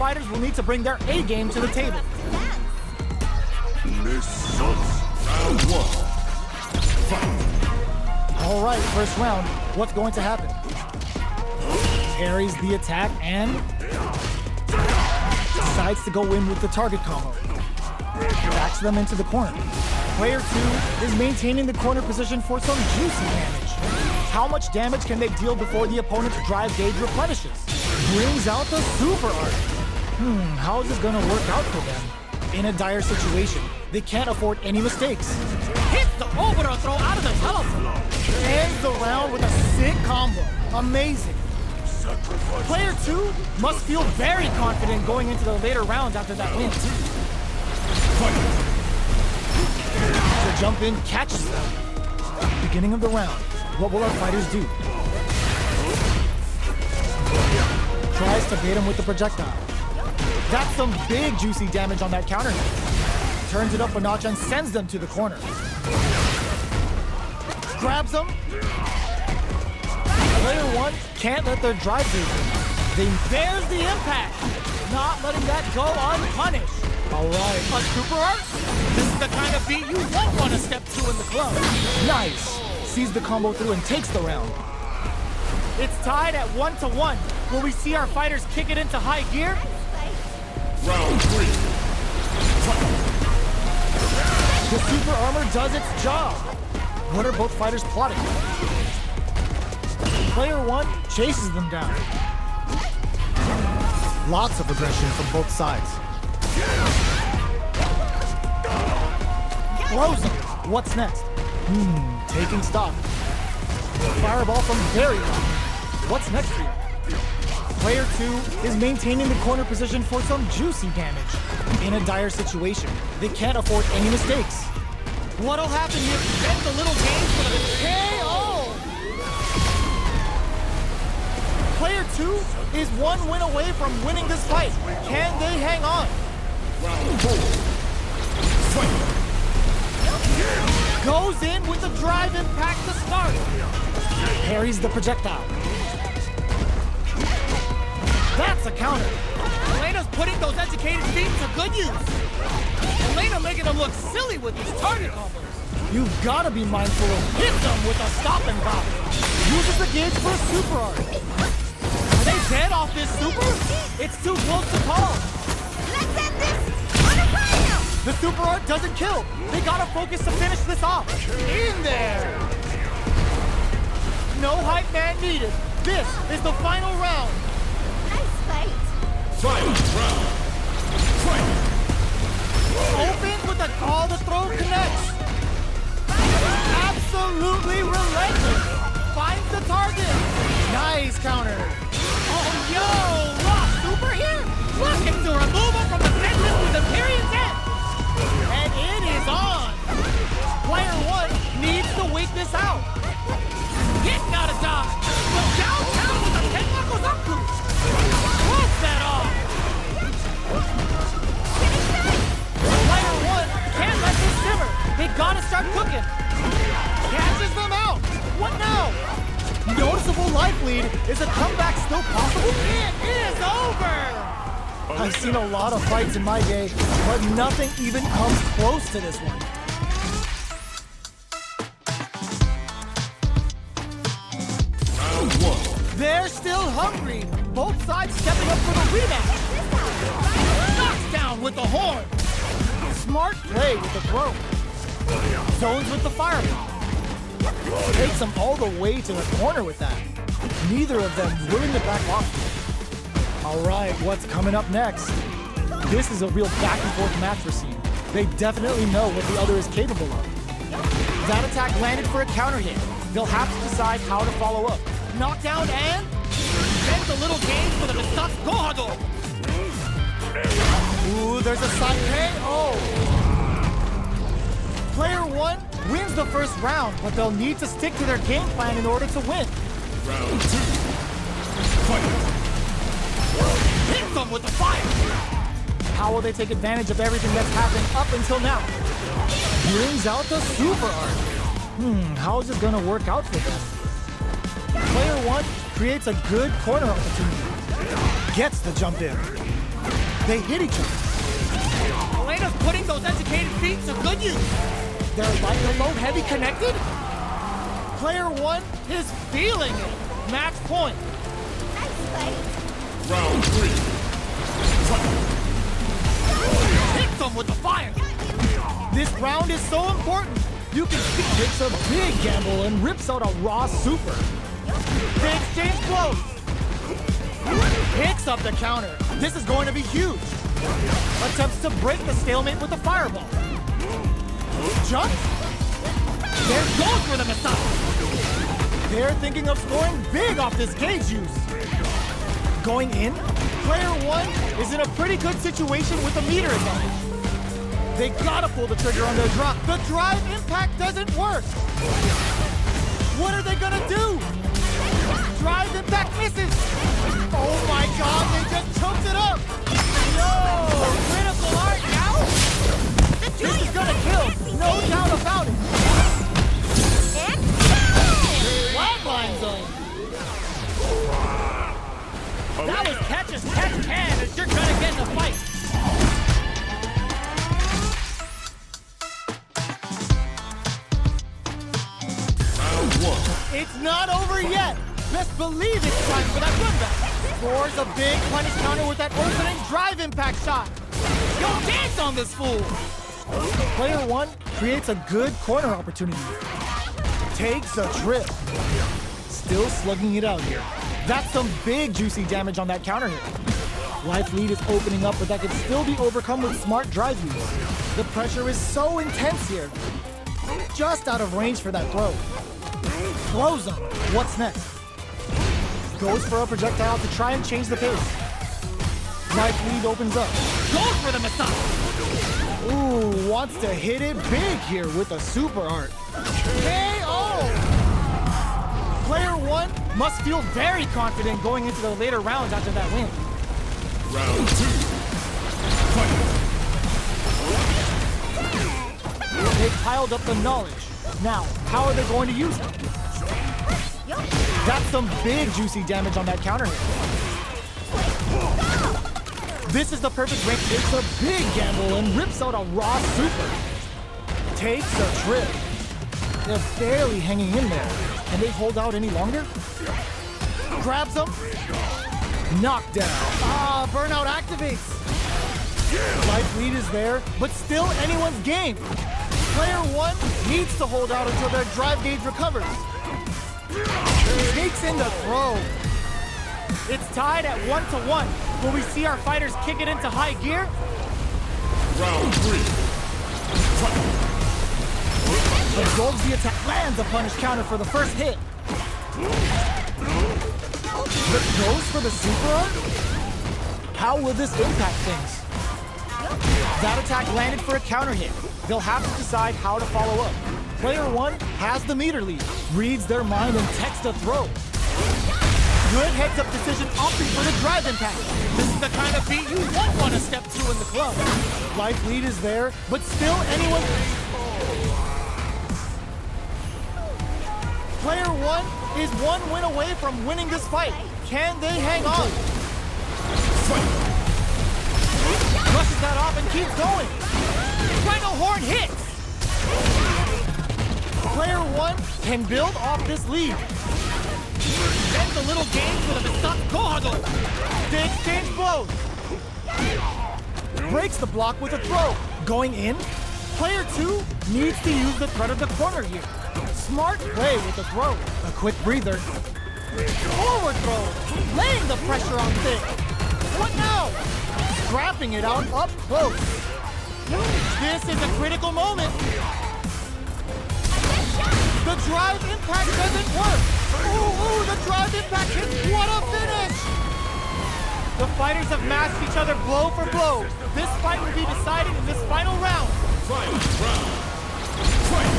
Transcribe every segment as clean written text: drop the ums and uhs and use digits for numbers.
fighters will need to bring their A game to the table. Round one. Fight. All right, first round. What's going to happen? Parries the attack and decides to go in with the target combo. Backs them into the corner. Player 2 is maintaining the corner position for some juicy damage. How much damage can they deal before the opponent's drive gauge replenishes? Brings out the super art. How is this gonna work out for them? In a dire situation, they can't afford any mistakes. Hits the overthrow throw out of the telephone. Ends the round with a sick combo. Amazing. Player 2 must feel very confident going into the later rounds after that win. The jump in catches them. Beginning of the round. What will our fighters do? Tries to bait him with the projectile. That's some big juicy damage on that counter hit. Turns it up a notch and sends them to the corner. Grabs them. Player 1 can't let their drive through. There's the impact. Not letting that go unpunished. All right. A super art? This is the kind of beat you won't want to step to in the club. Nice. Sees the combo through and takes the round. It's tied at 1-1. Will we see our fighters kick it into high gear? Round 3. The super armor does its job. What are both fighters plotting? Player 1 chases them down. Lots of aggression from both sides. Throws him. What's next? Taking stock. Fireball from very long. What's next here? Player 2 is maintaining the corner position for some juicy damage. In a dire situation, they can't afford any mistakes. What'll happen here? Spend the little game for the KO! Player 2 is one win away from winning this fight. Can they hang on? Round 4. Fight. Goes in with the drive impact to start. Parries the projectile. That's a counter. Elena's putting those educated feet to good use. Elena making them look silly with these target combos. You've got to be mindful of Hit them with a stop and pop. uses the gauge for a super art. Are they dead off this super? It's too close to call. Let's end this on a high note! The super art doesn't kill. They gotta focus to finish this off. In there. No hype man needed. This is the final round. Nice fight! Final round. Fight. Open with a call to throw connects. Absolutely relentless. Finds the target. Nice counter. Oh, yo! Lost super here? Looking to remove him from the fences with the period's end. And it is on. Player 1 needs to wait this out. Hit not a dodge. But downtown with the Tenmaku Zaku. Close that off. Player 1 can't let this simmer. They gotta start cooking. Catches them out. What now? Noticeable life lead. Is a comeback still possible? It is over. I've seen a lot of fights in my day, but nothing even comes close to this one. Round 1. They're still hungry. Both sides stepping up for the rematch. Knocks down with the horn. Smart play with the throw. Zones with the fireball. Takes them all the way to the corner with that. Neither of them willing to back off. All right, what's coming up next? This is a real back and forth match we're seeing. They definitely know what the other is capable of. That attack landed for a counter hit. They'll have to decide how to follow up. Knockdown and spends a little game for the Misatsu Gohado. Ooh, there's a side KO. Player 1 wins the first round, but they'll need to stick to their game plan in order to win. Round 2. Fight. Hits them with the fire. How will they take advantage of everything that's happened up until now? Brings out the super art. How is it gonna work out for them? Player 1 creates a good corner opportunity. Gets the jump in. They hit each other. Elena's putting those educated feet to good use. They're like the low-heavy connected. Player 1 is feeling it. Match point. Nice fight. Round 3. Fight. Hits them with the fire. This round is so important. You can see takes a big gamble and rips out a raw super. They exchange blows. Picks up the counter. This is going to be huge. Attempts to break the stalemate with a fireball. Jump. There goes for the missile. They're thinking of scoring big off this cage use. Going in, player 1 is in a pretty good situation with a meter advantage. They gotta pull the trigger on their drop. The drive impact doesn't work. What are they gonna do? Drive impact misses. Oh my god, they just choked it up. No, critical art now? This is gonna kill, no doubt about it. Flatline zone. That was catch as catch can as you're trying to get in a fight. Round 1. It's not over yet. Best believe it's time for that run back. Scores a big punish counter with that opening drive impact shot. Go dance on this fool. Player 1 creates a good corner opportunity. Takes a trip. Still slugging it out here. That's some big juicy damage on that counter hit. Life lead is opening up, but that can still be overcome with smart drive use. The pressure is so intense here. Just out of range for that throw. Throws him. What's next? Goes for a projectile to try and change the pace. Life lead opens up. Goes for the missile. Ooh, wants to hit it big here with a super art. KO! Player 1 must feel very confident going into the later rounds after that win. Round 2. Fight. They've piled up the knowledge. Now, how are they going to use it? That's some big juicy damage on that counter hit. This is the perfect range. Takes a big gamble and rips out a raw super. Takes a trip. They're barely hanging in there. Can they hold out any longer? Grabs them. Knockdown. Ah, burnout activates. Life lead is there, but still anyone's game. Player 1 needs to hold out until their drive gauge recovers. Sneaks in the throw. It's tied at 1-1. Will we see our fighters kick it into high gear? Round 3. Fight. Absorbs the attack, lands a punish counter for the first hit. But goes for the super art? How will this impact things? That attack landed for a counter hit. They'll have to decide how to follow up. Player 1 has the meter lead, reads their mind and texts a throw. Good heads-up decision opting for the drive impact. This is the kind of beat you won't want to step to in the club. Life lead is there, but still anyone... Player 1 is one win away from winning this fight. Can they hang on? Brushes that off and keeps going. Rhino Horn hits. Player 1 can build off this lead. Ends the little game for the Misaki Kohado. They exchange blows. Breaks the block with a throw. Going in, player 2 needs to use the threat of the corner here. Smart play with the throw. A quick breather. Forward throw. Laying the pressure on things. What now? Scrapping it out up close. This is a critical moment. The drive impact doesn't work. Ooh, the drive impact hits. What a finish! The fighters have matched each other blow for blow. This fight will be decided in this final round. Final round. Fight.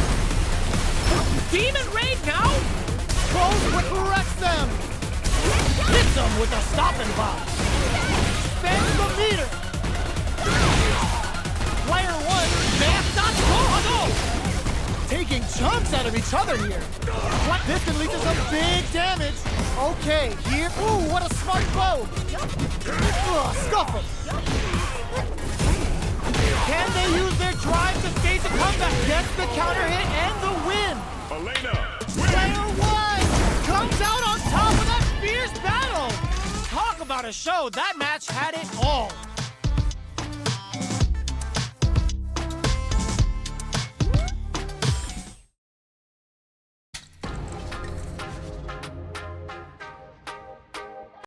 Demon Raid now? Close but corrects them. Hits them with a stop and pop. Spends the meter. Player 1 taking chunks out of each other here. What? This can lead to some big damage. Okay, here. Ooh, what a smart blow. Scuffle. amazing comeback, gets the counter hit and the win. Elena, Player one comes out on top of that fierce battle. Talk about a show. That match had it all.